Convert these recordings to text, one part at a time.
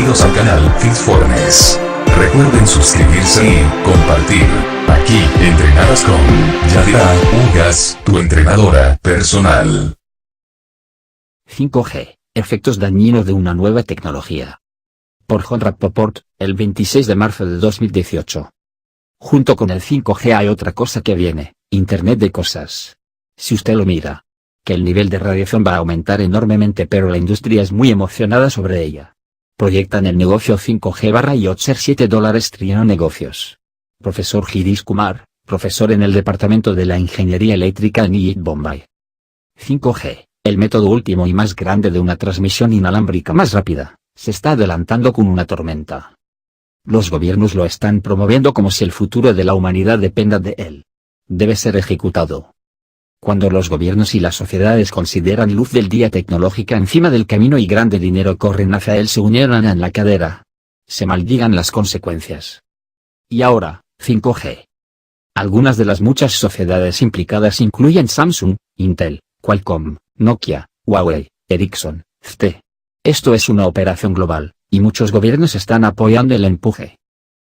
Bienvenidos al canal Fitfornes. Recuerden suscribirse y compartir. Aquí entrenarás con Yadira Ugas, tu entrenadora personal. 5G, efectos dañinos de una nueva tecnología. Por John Rappaport, el 26 de marzo de 2018. Junto con el 5G hay otra cosa que viene, Internet de cosas. Si usted lo mira, que el nivel de radiación va a aumentar enormemente, pero la industria es muy emocionada sobre ella. Proyectan el negocio 5G y otser $7 trillón negocios. Profesor Girish Kumar, profesor en el Departamento de la Ingeniería Eléctrica en IIT Bombay. 5G, el método último y más grande de una transmisión inalámbrica más rápida, se está adelantando con una tormenta. Los gobiernos lo están promoviendo como si el futuro de la humanidad dependa de él. Debe ser ejecutado. Cuando los gobiernos y las sociedades consideran luz del día tecnológica encima del camino y grande dinero corren hacia él, se unieran en la cadera. Se maldigan las consecuencias. Y ahora, 5G. Algunas de las muchas sociedades implicadas incluyen Samsung, Intel, Qualcomm, Nokia, Huawei, Ericsson, ZTE. Esto es una operación global, y muchos gobiernos están apoyando el empuje.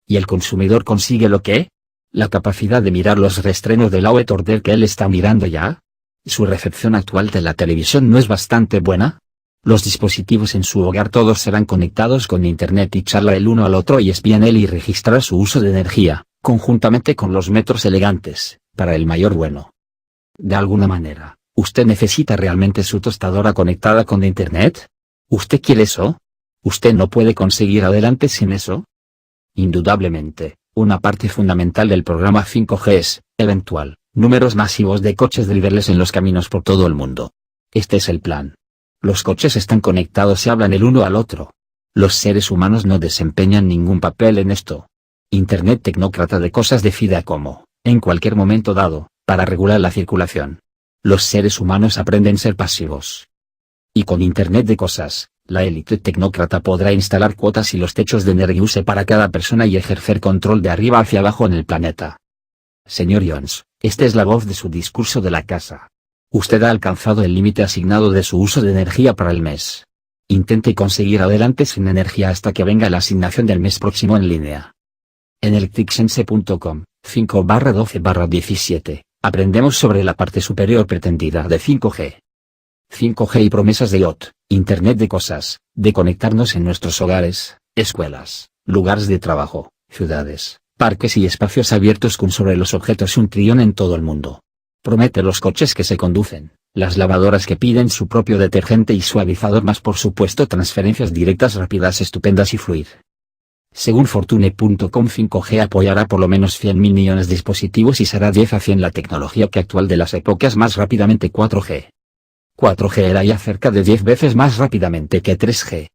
¿Y el consumidor consigue lo que? ¿La capacidad de mirar los restrenos del auditor que él está mirando ya? ¿Su recepción actual de la televisión no es bastante buena? Los dispositivos en su hogar todos serán conectados con internet y charla el uno al otro y espían él y registrar su uso de energía, conjuntamente con los metros elegantes, para el mayor bueno. De alguna manera, ¿usted necesita realmente su tostadora conectada con internet? ¿Usted quiere eso? ¿Usted no puede conseguir adelante sin eso? Indudablemente, una parte fundamental del programa 5G es, eventual, números masivos de coches driverless en los caminos por todo el mundo. Este es el plan. Los coches están conectados y hablan el uno al otro. Los seres humanos no desempeñan ningún papel en esto. Internet tecnócrata de cosas decida cómo, en cualquier momento dado, para regular la circulación. Los seres humanos aprenden a ser pasivos. Y con Internet de cosas, la élite tecnócrata podrá instalar cuotas y los techos de energía para cada persona y ejercer control de arriba hacia abajo en el planeta. Señor Jones, esta es la voz de su discurso de la casa. Usted ha alcanzado el límite asignado de su uso de energía para el mes. Intente conseguir adelante sin energía hasta que venga la asignación del mes próximo en línea. En electricsense.com, 5/12/17, aprendemos sobre la parte superior pretendida de 5G. 5G y promesas de IoT, Internet de cosas, de conectarnos en nuestros hogares, escuelas, lugares de trabajo, ciudades, parques y espacios abiertos con sobre los objetos 1 trillón en todo el mundo. Promete los coches que se conducen, las lavadoras que piden su propio detergente y suavizador, más por supuesto transferencias directas rápidas, estupendas y fluir. Según Fortune.com, 5G apoyará por lo menos 100.000 millones de dispositivos y será 10 a 100 la tecnología que actual de las épocas más rápidamente 4G. 4G era ya cerca de 10 veces más rápidamente que 3G.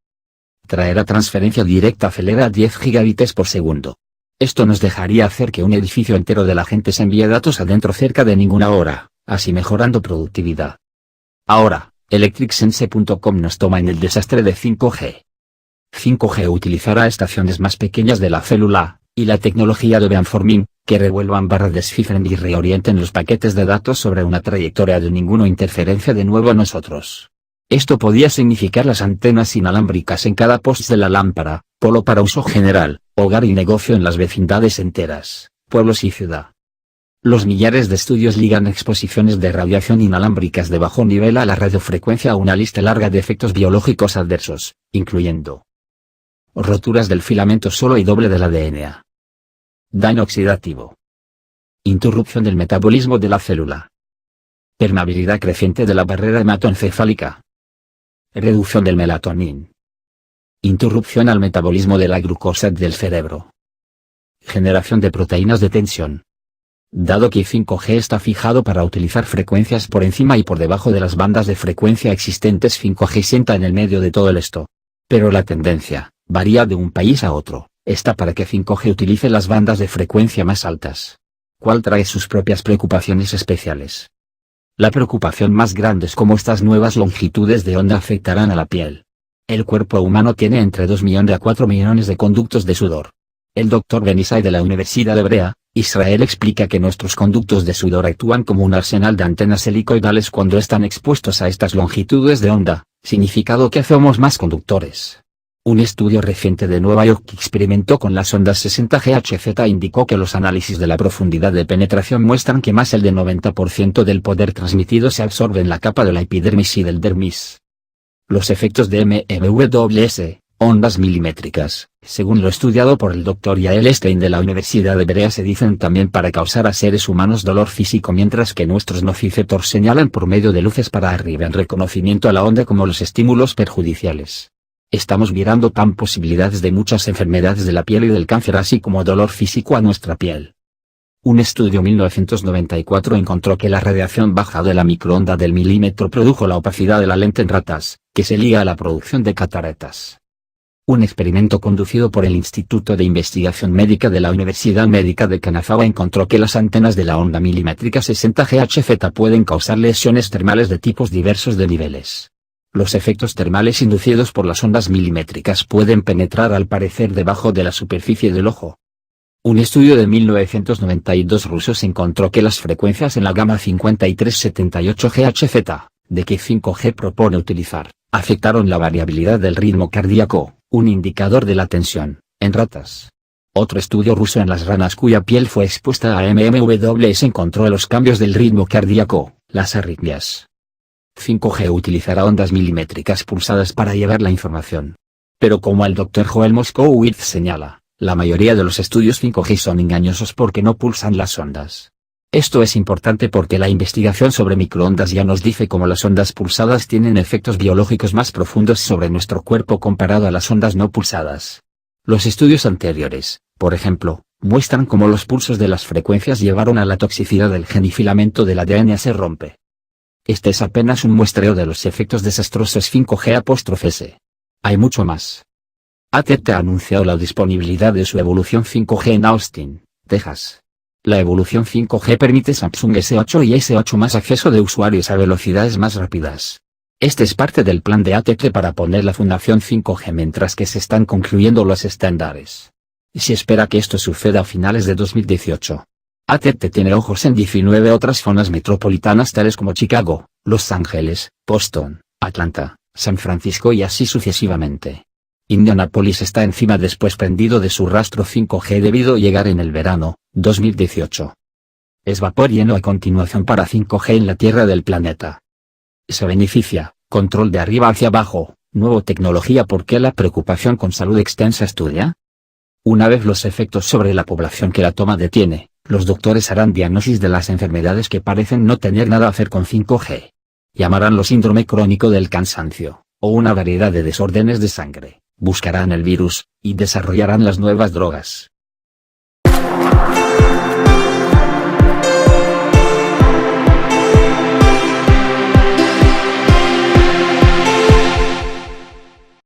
Traerá transferencia directa, acelera a 10 gigabits por segundo. Esto nos dejaría hacer que un edificio entero de la gente se envíe datos adentro cerca de ninguna hora, así mejorando productividad. Ahora, electricsense.com nos toma en el desastre de 5G. 5G utilizará estaciones más pequeñas de la célula, y la tecnología de beamforming, que revuelvan, descifren y reorienten los paquetes de datos sobre una trayectoria de ninguna interferencia de nuevo a nosotros. Esto podía significar las antenas inalámbricas en cada poste de la lámpara, polo para uso general, hogar y negocio en las vecindades enteras, pueblos y ciudad. Los millares de estudios ligan exposiciones de radiación inalámbricas de bajo nivel a la radiofrecuencia a una lista larga de efectos biológicos adversos, incluyendo roturas del filamento solo y doble del ADN. Daño oxidativo. Interrupción del metabolismo de la célula. Permeabilidad creciente de la barrera hematoencefálica. Reducción del melatonina. Interrupción al metabolismo de la glucosa del cerebro. Generación de proteínas de tensión. Dado que 5G está fijado para utilizar frecuencias por encima y por debajo de las bandas de frecuencia existentes, 5G sienta en el medio de todo esto. Pero la tendencia, varía de un país a otro, está para que 5G utilice las bandas de frecuencia más altas. ¿Cuál trae sus propias preocupaciones especiales? La preocupación más grande es cómo estas nuevas longitudes de onda afectarán a la piel. El cuerpo humano tiene entre 2 millones a 4 millones de conductos de sudor. El Dr. Benisai de la Universidad Hebrea, Israel, explica que nuestros conductos de sudor actúan como un arsenal de antenas helicoidales cuando están expuestos a estas longitudes de onda, significado que hacemos más conductores. Un estudio reciente de Nueva York que experimentó con las ondas 60 GHz indicó que los análisis de la profundidad de penetración muestran que más del 90% del poder transmitido se absorbe en la capa de la epidermis y del dermis. Los efectos de MMWS, ondas milimétricas, según lo estudiado por el Dr. Yael Stein de la Universidad de Berea, se dicen también para causar a seres humanos dolor físico, mientras que nuestros nociceptors señalan por medio de luces para arriba en reconocimiento a la onda como los estímulos perjudiciales. Estamos mirando tan posibilidades de muchas enfermedades de la piel y del cáncer, así como dolor físico a nuestra piel. Un estudio 1994 encontró que la radiación baja de la microonda del milímetro produjo la opacidad de la lente en ratas, que se liga a la producción de cataratas. Un experimento conducido por el Instituto de Investigación Médica de la Universidad Médica de Kanagawa encontró que las antenas de la onda milimétrica 60 GHz pueden causar lesiones termales de tipos diversos de niveles. Los efectos termales inducidos por las ondas milimétricas pueden penetrar al parecer debajo de la superficie del ojo. Un estudio de 1992 rusos encontró que las frecuencias en la gama 5378 GHz, de que 5G propone utilizar, afectaron la variabilidad del ritmo cardíaco, un indicador de la tensión, en ratas. Otro estudio ruso en las ranas cuya piel fue expuesta a MMWS encontró los cambios del ritmo cardíaco, las arritmias. 5G utilizará ondas milimétricas pulsadas para llevar la información. Pero como el Dr. Joel Moskowitz señala, la mayoría de los estudios 5G son engañosos porque no pulsan las ondas. Esto es importante porque la investigación sobre microondas ya nos dice cómo las ondas pulsadas tienen efectos biológicos más profundos sobre nuestro cuerpo comparado a las ondas no pulsadas. Los estudios anteriores, por ejemplo, muestran cómo los pulsos de las frecuencias llevaron a la toxicidad del gen y filamento del ADN se rompe. Este es apenas un muestreo de los efectos desastrosos 5G'. Hay mucho más. AT&T ha anunciado la disponibilidad de su evolución 5G en Austin, Texas. La evolución 5G permite Samsung S8 y S8 más acceso de usuarios a velocidades más rápidas. Este es parte del plan de AT&T para poner la fundación 5G mientras que se están concluyendo los estándares. Y se espera que esto suceda a finales de 2018. AT&T tiene ojos en 19 otras zonas metropolitanas tales como Chicago, Los Ángeles, Boston, Atlanta, San Francisco y así sucesivamente. Indianapolis está encima después prendido de su rastro 5G debido a llegar en el verano, 2018. Es vapor lleno a continuación para 5G en la Tierra del planeta. Se beneficia, control de arriba hacia abajo, nueva tecnología. ¿Por qué la preocupación con salud extensa estudia? Una vez los efectos sobre la población que la toma detiene, los doctores harán diagnosis de las enfermedades que parecen no tener nada a hacer con 5G. Llamaránlo síndrome crónico del cansancio, o una variedad de desórdenes de sangre, buscarán el virus, y desarrollarán las nuevas drogas.